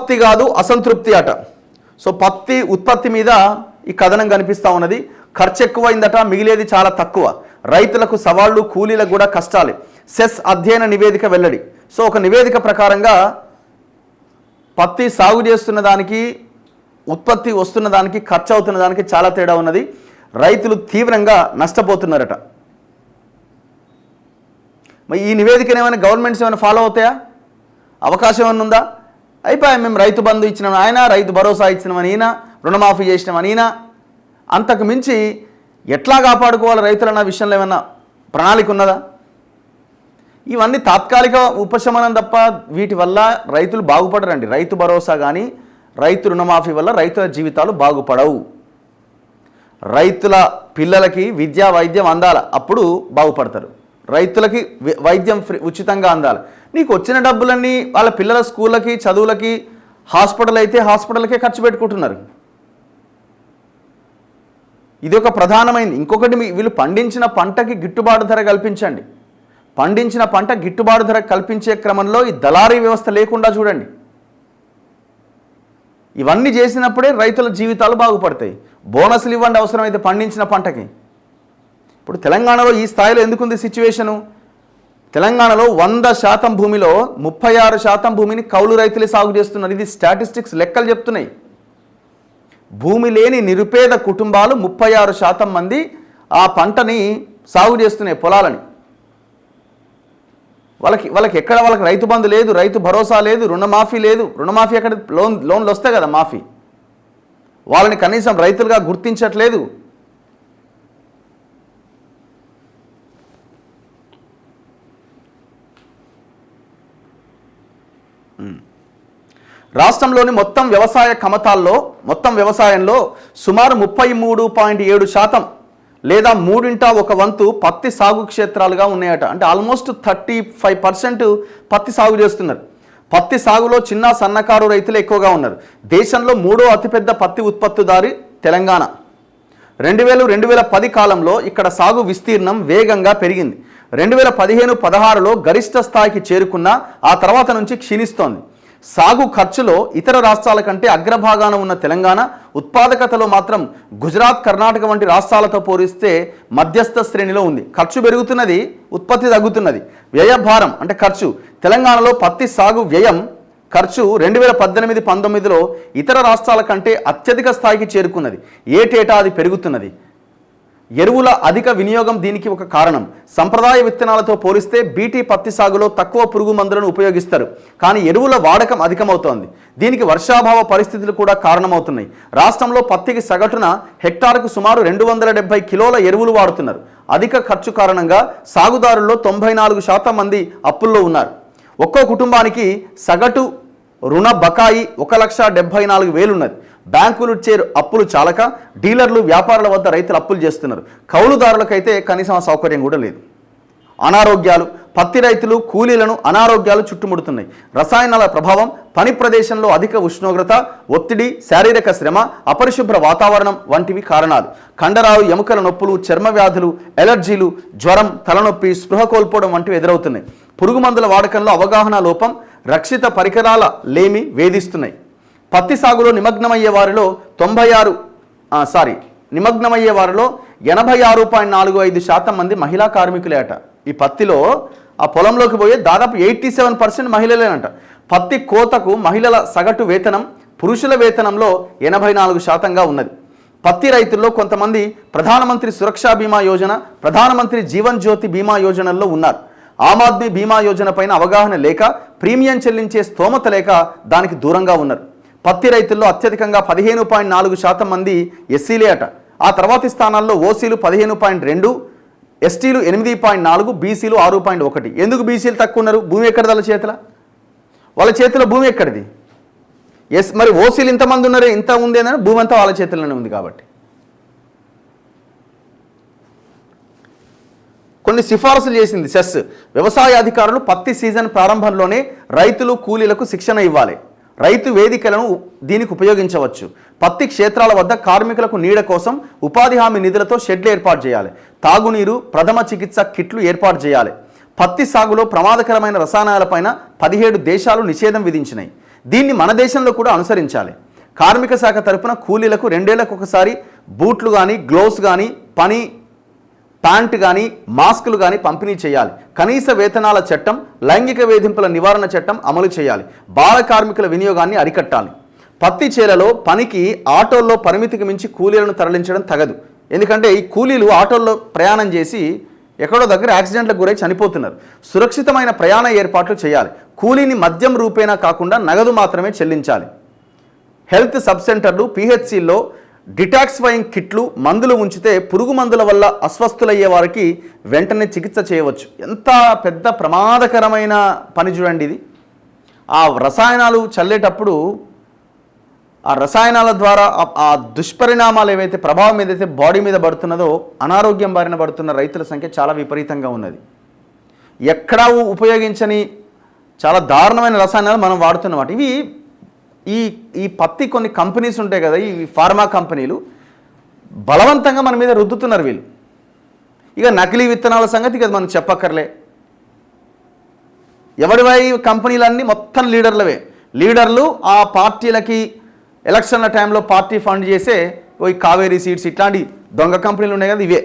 ఉత్పత్తి కాదు అసంతృప్తి అట. సో పత్తి ఉత్పత్తి మీద ఈ కథనం కనిపిస్తూ ఉన్నది. ఖర్చు ఎక్కువైందట, మిగిలేది చాలా తక్కువ. రైతులకు సవాళ్లు, కూలీలకు కూడా కష్టాలే. సెస్ అధ్యయన నివేదిక వెల్లడి. సో ఒక నివేదిక ప్రకారంగా పత్తి సాగు చేస్తున్న దానికి, ఉత్పత్తి వస్తున్న దానికి, ఖర్చు అవుతున్న దానికి చాలా తేడా ఉన్నది. రైతులు తీవ్రంగా నష్టపోతున్నారట. మరి ఈ నివేదికను ఏమైనా గవర్నమెంట్స్ ఏమైనా ఫాలో అవుతాయా? అవకాశం ఏమైనా ఉందా? అయిపోయాయి, మేము రైతు బంధు ఇచ్చినాం ఆయన, రైతు భరోసా ఇచ్చినామని ఈయన, రుణమాఫీ చేసినామని ఈయన. అంతకు మించి ఎట్లా కాపాడుకోవాలి రైతులన్న విషయంలో ఏమన్నా ప్రణాళిక ఉన్నదా? ఇవన్నీ తాత్కాలిక ఉపశమనం తప్ప వీటి వల్ల రైతులు బాగుపడరండి. రైతు భరోసా కానీ రైతు రుణమాఫీ వల్ల రైతుల జీవితాలు బాగుపడవు. రైతుల పిల్లలకి విద్యా వైద్యం అందాల, అప్పుడు బాగుపడతారు. రైతులకి వైద్యం ఉచితంగా అందాలి. నీకు వచ్చిన డబ్బులన్నీ వాళ్ళ పిల్లల స్కూళ్ళకి, చదువులకి, హాస్పిటల్ అయితే హాస్పిటల్కే ఖర్చు పెట్టుకుంటున్నారు. ఇది ఒక ప్రధానమైంది. ఇంకొకటి, వీళ్ళు పండించిన పంటకి గిట్టుబాటు ధర కల్పించండి. పండించిన పంట గిట్టుబాటు ధర కల్పించే క్రమంలో ఈ దళారీ వ్యవస్థ లేకుండా చూడండి. ఇవన్నీ చేసినప్పుడే రైతుల జీవితాలు బాగుపడతాయి. బోనస్లు ఇవ్వండి అవసరమైతే పండించిన పంటకి. ఇప్పుడు తెలంగాణలో ఈ స్థాయిలో ఎందుకుంది సిచ్యువేషను? తెలంగాణలో 100% భూమిలో 36% భూమిని కౌలు రైతులే సాగు చేస్తున్నారు. ఇది స్టాటిస్టిక్స్ లెక్కలు చెప్తున్నాయి. భూమి లేని నిరుపేద కుటుంబాలు 36% మంది ఆ పంటని సాగు చేస్తున్నాయి, పొలాలని. వాళ్ళకి ఎక్కడ వాళ్ళకి రైతు బంధు లేదు, రైతు భరోసా లేదు, రుణమాఫీ లేదు. రుణమాఫీ అక్కడ లోన్లు వస్తాయి కదా మాఫీ. వాళ్ళని కనీసం రైతులుగా గుర్తించట్లేదు. రాష్ట్రంలోని మొత్తం వ్యవసాయ కమతాల్లో, మొత్తం వ్యవసాయంలో సుమారు 33.7% లేదా 1/3 పత్తి సాగు క్షేత్రాలుగా ఉన్నాయట. అంటే ఆల్మోస్ట్ 35% పత్తి సాగు చేస్తున్నారు. పత్తి సాగులో చిన్న సన్నకారు రైతులు ఎక్కువగా ఉన్నారు. దేశంలో 3వ అతిపెద్ద పత్తి ఉత్పత్తిదారి తెలంగాణ. 2000-2010 కాలంలో ఇక్కడ సాగు విస్తీర్ణం వేగంగా పెరిగింది. 2015-16లో గరిష్ట స్థాయికి చేరుకున్న ఆ తర్వాత నుంచి క్షీణిస్తోంది. సాగు ఖర్చులో ఇతర రాష్ట్రాల కంటే అగ్రభాగాన ఉన్న తెలంగాణ ఉత్పాదకతలో మాత్రం గుజరాత్, కర్ణాటక వంటి రాష్ట్రాలతో పోలిస్తే మధ్యస్థ శ్రేణిలో ఉంది. ఖర్చు పెరుగుతున్నది, ఉత్పత్తి తగ్గుతున్నది. వ్యయ భారం అంటే ఖర్చు, తెలంగాణలో పత్తి సాగు వ్యయం ఖర్చు 2018-19లో ఇతర రాష్ట్రాల కంటే అత్యధిక స్థాయికి చేరుకున్నది. ఏటేటా అది పెరుగుతున్నది. ఎరువుల అధిక వినియోగం దీనికి ఒక కారణం. సంప్రదాయ విత్తనాలతో పోలిస్తే బీటీ పత్తి సాగులో తక్కువ పురుగు మందులను ఉపయోగిస్తారు, కానీ ఎరువుల వాడకం అధికమవుతోంది. దీనికి వర్షాభావ పరిస్థితులు కూడా కారణమవుతున్నాయి. రాష్ట్రంలో పత్తికి సగటున హెక్టార్కు సుమారు 270 కిలోల ఎరువులు వాడుతున్నారు. అధిక ఖర్చు కారణంగా సాగుదారుల్లో 94% మంది అప్పుల్లో ఉన్నారు. ఒక్కో కుటుంబానికి సగటు రుణ బకాయి 1,74,000 ఉన్నది. బ్యాంకులు ఇచ్చే అప్పులు చాలక డీలర్లు, వ్యాపారుల వద్ద రైతులు అప్పులు చేస్తున్నారు. కౌలుదారులకైతే కనీసం ఆ సౌకర్యం కూడా లేదు. అనారోగ్యాలు, పత్తి రైతులు, కూలీలను అనారోగ్యాలు చుట్టుముడుతున్నాయి. రసాయనాల ప్రభావం, పని ప్రదేశంలో అధిక ఉష్ణోగ్రత, ఒత్తిడి, శారీరక శ్రమ, అపరిశుభ్ర వాతావరణం వంటివి కారణాలు. కండరాలు, ఎముకల నొప్పులు, చర్మ వ్యాధులు, ఎలర్జీలు, జ్వరం, తలనొప్పి, స్పృహ కోల్పోవడం వంటివి ఎదురవుతున్నాయి. పురుగు మందుల వాడకంలో అవగాహన లోపం, రక్షిత పరికరాల లేమి వేధిస్తున్నాయి. పత్తి సాగులో నిమగ్నమయ్యే వారిలో 86.45% మంది మహిళా కార్మికులే అట. ఈ పత్తిలో ఆ పొలంలోకి పోయే దాదాపు 87% మహిళలేనంట. పత్తి కోతకు మహిళల సగటు వేతనం పురుషుల వేతనంలో 84%గా ఉన్నది. పత్తి రైతుల్లో కొంతమంది ప్రధానమంత్రి సురక్షా బీమా యోజన, ప్రధానమంత్రి జీవన్ జ్యోతి బీమా యోజనల్లో ఉన్నారు. ఆమ్ ఆద్మీ బీమా యోజన పైన అవగాహన లేక, ప్రీమియం చెల్లించే స్తోమత లేక దానికి దూరంగా ఉన్నారు. పత్తి రైతుల్లో అత్యధికంగా 15.4% మంది ఎస్సీలే అట. ఆ తర్వాతి స్థానాల్లో ఓసీలు 15.2, ఎస్టీలు 8.4, బీసీలు 6.1. ఎందుకు బీసీలు తక్కువ ఉన్నారు? భూమి ఎక్కడిది వాళ్ళ చేతిలో? వాళ్ళ చేతిలో భూమి ఎక్కడిది? మరి ఓసీలు ఇంతమంది ఉన్నారే, ఇంత ఉంది అని భూమి అంతా వాళ్ళ చేతిలోనే ఉంది. కాబట్టి కొన్ని సిఫారసులు చేసింది సెస్. వ్యవసాయ అధికారులు పత్తి సీజన్ ప్రారంభంలోనే రైతులు, కూలీలకు శిక్షణ ఇవ్వాలి. రైతు వేదికలను దీనికి ఉపయోగించవచ్చు. పత్తి క్షేత్రాల వద్ద కార్మికులకు నీడ కోసం ఉపాధి హామీ నిధులతో షెడ్లు ఏర్పాటు చేయాలి. తాగునీరు, ప్రథమ చికిత్స కిట్లు ఏర్పాటు చేయాలి. పత్తి సాగులో ప్రమాదకరమైన రసాయనాలపైన 17 దేశాలు నిషేధం విధించినాయి. దీన్ని మన దేశంలో కూడా అనుసరించాలి. కార్మిక శాఖ తరపున కూలీలకు 2 ఏళ్లకు ఒకసారి బూట్లు కానీ, గ్లోవ్స్ కానీ, పని ప్యాంట్ కానీ, మాస్కులు కానీ పంపిణీ చేయాలి. కనీస వేతనాల చట్టం, లైంగిక వేధింపుల నివారణ చట్టం అమలు చేయాలి. బాల కార్మికుల వినియోగాన్ని అరికట్టాలి. పత్తి చేలలో పనికి ఆటోల్లో పరిమితికి మించి కూలీలను తరలించడం తగదు. ఎందుకంటే ఈ కూలీలు ఆటోల్లో ప్రయాణం చేసి ఎక్కడో దగ్గర యాక్సిడెంట్లకు గురై చనిపోతున్నారు. సురక్షితమైన ప్రయాణ ఏర్పాట్లు చేయాలి. కూలీని మద్యం రూపేణా కాకుండా నగదు మాత్రమే చెల్లించాలి. హెల్త్ సబ్ సెంటర్లు, పిహెచ్సిల్లో డిటాక్సిఫైయింగ్ కిట్లు, మందులు ఉంచితే పురుగు మందుల వల్ల అస్వస్థులయ్యే వారికి వెంటనే చికిత్స చేయవచ్చు. ఎంత పెద్ద ప్రమాదకరమైన పని చూడండి ఇది. ఆ రసాయనాలు చల్లేటప్పుడు ఆ రసాయనాల ద్వారా ఆ దుష్పరిణామాలు ఏవైతే, ప్రభావం ఏదైతే బాడీ మీద పడుతున్నదో, అనారోగ్యం బారిన పడుతున్న రైతుల సంఖ్య చాలా విపరీతంగా ఉన్నది. ఎక్కడా ఉపయోగించని చాలా దారుణమైన రసాయనాలు మనం వాడుతున్నమాట. ఇవి ఈ పత్తి కొన్ని కంపెనీస్ ఉంటాయి కదా, ఈ ఫార్మా కంపెనీలు బలవంతంగా మన మీద రుద్దుతున్నారు వీళ్ళు. ఇక నకిలీ విత్తనాల సంగతి ఇక మనం చెప్పక్కర్లే. ఎవరివై కంపెనీలన్నీ మొత్తం లీడర్లు ఆ పార్టీలకి ఎలక్షన్ల టైంలో పార్టీ ఫండ్ చేసే ఈ కావేరీ సీడ్స్ ఇట్లాంటి దొంగ కంపెనీలు ఉన్నాయి కదా, ఇవే.